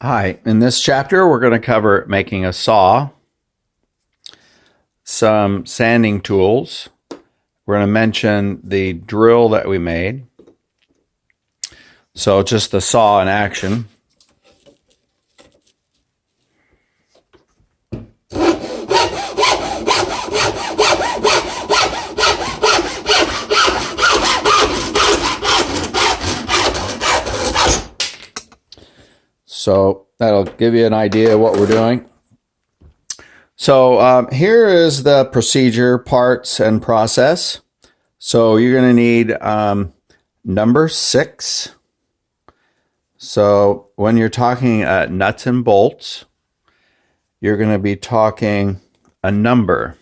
Hi, in this chapter we're going to cover making a saw, some sanding tools. We're going to mention the drill that we made. So just the saw in action. So that'll give you an idea of what we're doing. So here is the procedure, parts, and process. So you're going to need number 6. So when you're talking nuts and bolts, you're going to be talking a number.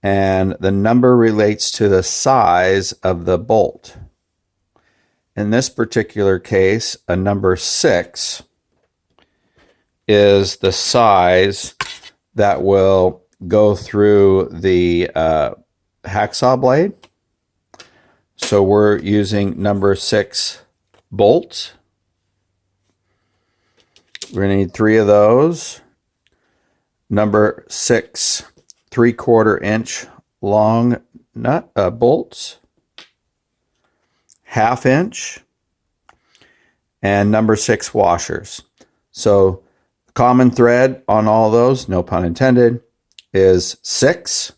And the number relates to the size of the bolt. In this particular case, a number 6 is the size that will go through the hacksaw blade. So we're using number 6 bolts. We're going to need 3 of those. Number 6 3/4 inch long nut bolts, 1/2 inch, and number 6 washers. So common thread on all those, no pun intended, is 6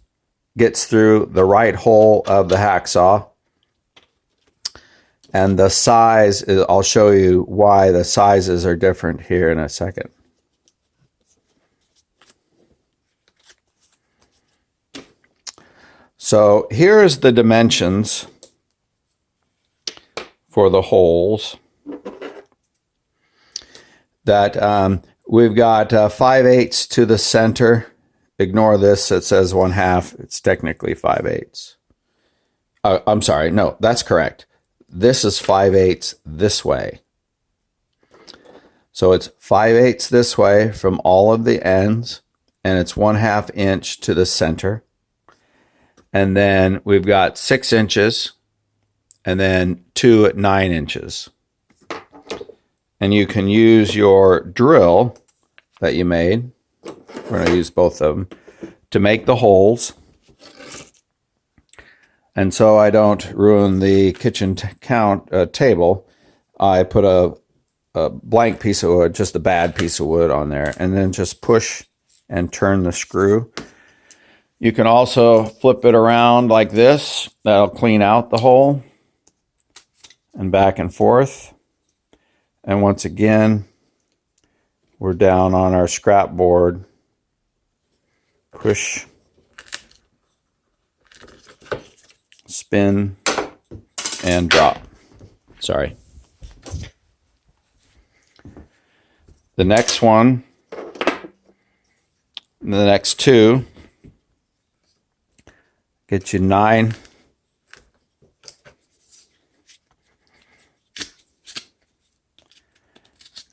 gets through the right hole of the hacksaw. And the size is, I'll show you why the sizes are different here in a second. So here's the dimensions for the holes that we've got 5/8 to the center. Ignore this, it says 1/2. It's technically 5/8. I'm sorry, no, that's correct. This is 5/8 this way. So it's 5/8 this way from all of the ends, and it's 1/2 inch to the center. And then we've got 6 inches, and then 2 at 9 inches. And you can use your drill that you made, we're going to use both of them, to make the holes. And so I don't ruin the kitchen table, I put a blank piece of wood, just a bad piece of wood on there, and then just push and turn the screw. You can also flip it around like this. That'll clean out the hole, and back and forth. And once again, we're down on our scrap board. Push, spin, and drop. Sorry. The next one, the next 2, get you 9.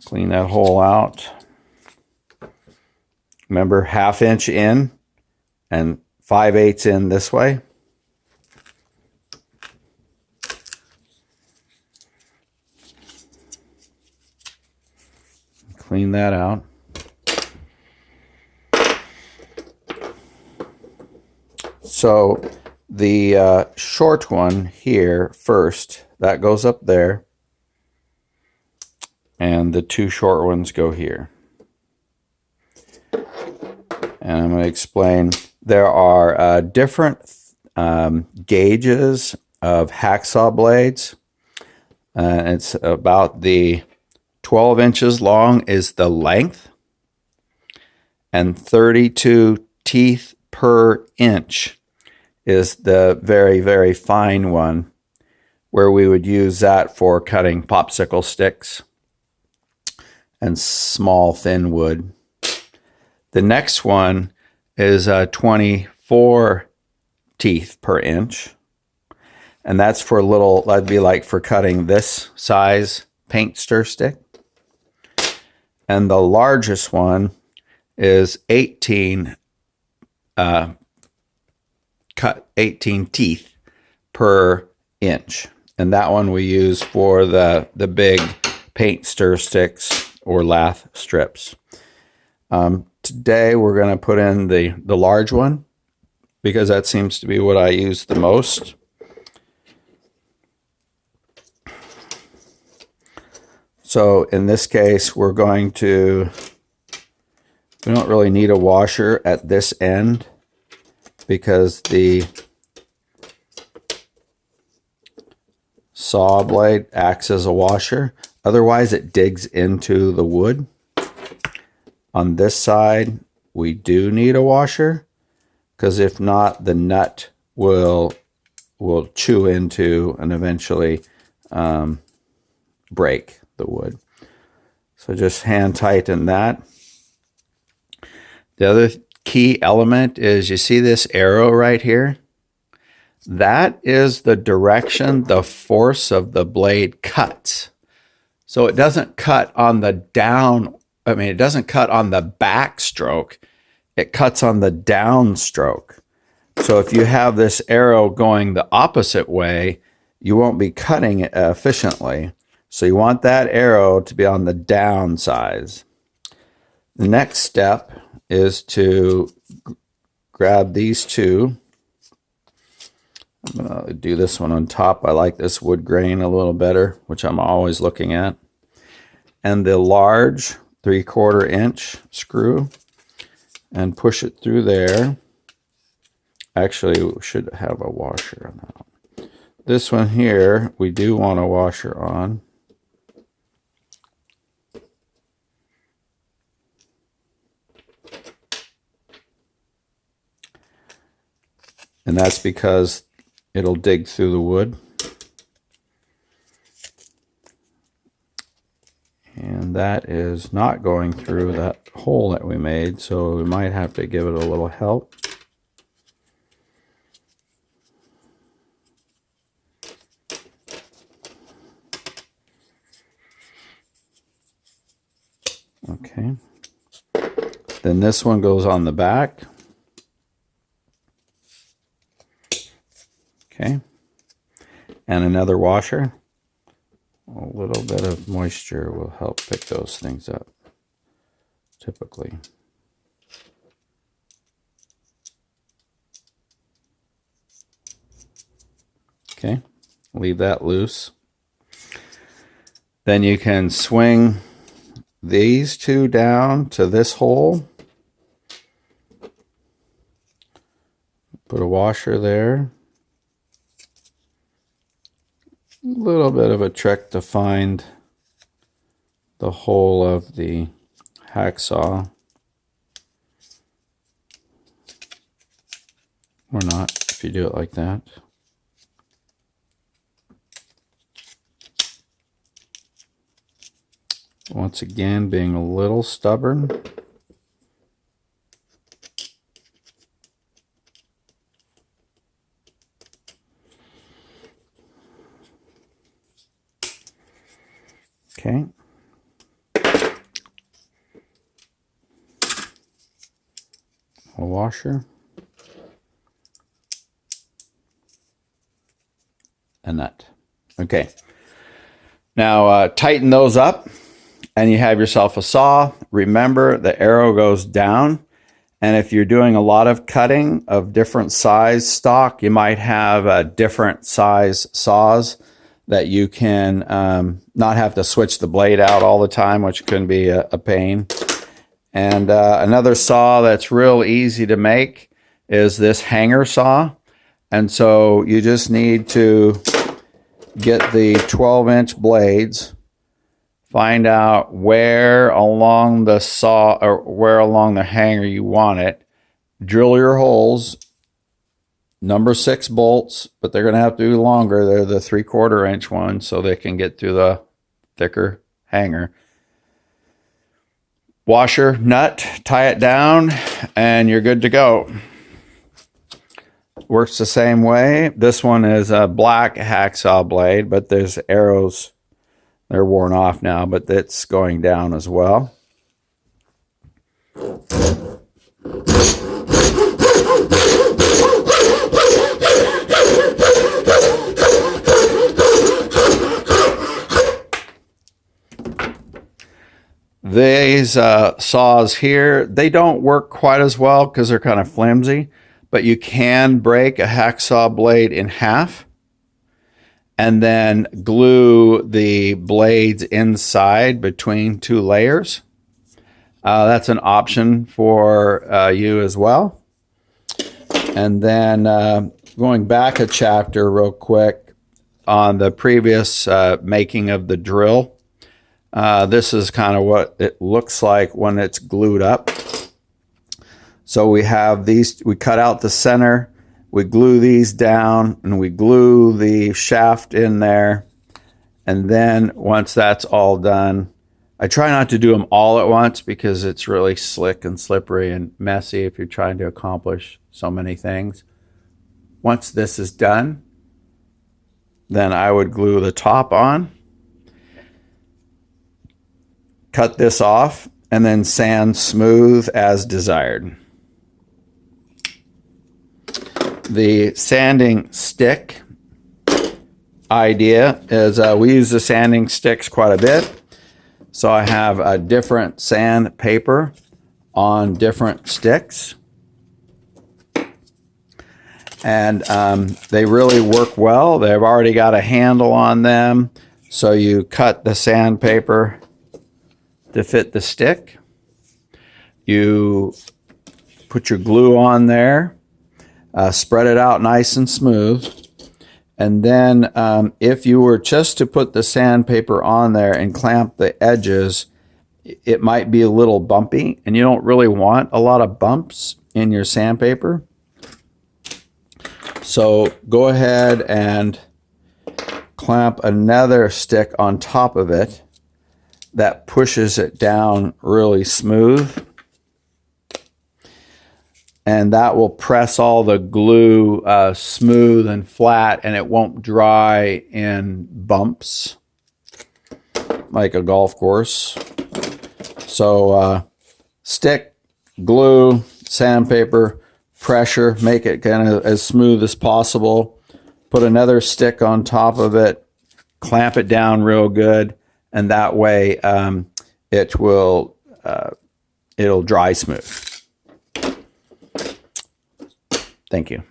Clean that hole out. Remember, 1/2 inch in and 5/8 in this way. Clean that out. So the short one here first, that goes up there, and the 2 short ones go here. And I'm going to explain, there are different gauges of hacksaw blades. It's about the 12 inches long is the length, and 32 teeth per inch is the very, very fine one, where we would use that for cutting popsicle sticks and small thin wood. The next one is 24 teeth per inch, and that's for little, that'd be like for cutting this size paint stir stick. And the largest one is 18 cut 18 teeth per inch, and that one we use for the big paint stir sticks or lath strips. Today we're going to put in the large one because that seems to be what I use the most. So in this case, we don't really need a washer at this end because the saw blade acts as a washer. Otherwise, it digs into the wood. On this side, we do need a washer because if not, the nut will chew into and eventually break the wood. So just hand tighten that. The other key element is, you see this arrow right here? That is the direction the force of the blade cuts. So it doesn't cut on the it doesn't cut on the back stroke. It cuts on the down stroke. So if you have this arrow going the opposite way, you won't be cutting it efficiently. So you want that arrow to be on the down side. The next step is to grab these two. I'm going to do this one on top. I like this wood grain a little better, which I'm always looking at. And the large 3/4 inch screw, and push it through there. Actually, we should have a washer on that one. This one here, we do want a washer on. And that's because it'll dig through the wood. And that is not going through that hole that we made, so we might have to give it a little help. Okay. Then this one goes on the back. Okay. And another washer. A little bit of moisture will help pick those things up, typically. Okay, leave that loose. Then you can swing these two down to this hole. Put a washer there. A little bit of a trick to find the hole of the hacksaw. Or not, if you do it like that. Once again, being a little stubborn. Okay. A washer. A nut. Okay. Now tighten those up and you have yourself a saw. Remember, the arrow goes down. And if you're doing a lot of cutting of different size stock, you might have different size saws that you can not have to switch the blade out all the time, which can be a pain. And another saw that's real easy to make is this hanger saw. And so you just need to get the 12-inch blades, find out where along the saw or where along the hanger you want it, drill your holes, number 6 bolts, but they're going to have to be longer. They're the 3/4 inch ones so they can get through the thicker hanger. Washer, nut, tie it down, and you're good to go. Works the same way. This one is a black hacksaw blade, but there's arrows. They're worn off now, but it's going down as well. These saws here, they don't work quite as well because they're kind of flimsy, but you can break a hacksaw blade in half and then glue the blades inside between two layers. That's an option for you as well. And then going back a chapter real quick on the previous making of the drill. This is kind of what it looks like when it's glued up. So we have these, we cut out the center, we glue these down, and we glue the shaft in there. And then once that's all done, I try not to do them all at once because it's really slick and slippery and messy if you're trying to accomplish so many things. Once this is done, then I would glue the top on, cut this off, and then sand smooth as desired. The sanding stick idea is we use the sanding sticks quite a bit. So I have a different sandpaper on different sticks. And they really work well. They've already got a handle on them. So you cut the sandpaper to fit the stick. You put your glue on there, spread it out nice and smooth. And then if you were just to put the sandpaper on there and clamp the edges, it might be a little bumpy, and you don't really want a lot of bumps in your sandpaper. So go ahead and clamp another stick on top of it that pushes it down really smooth. And that will press all the glue smooth and flat, and it won't dry in bumps like a golf course. So stick, glue, sandpaper, pressure, make it kind of as smooth as possible. Put another stick on top of it, clamp it down real good, and that way it'll dry smooth. Thank you.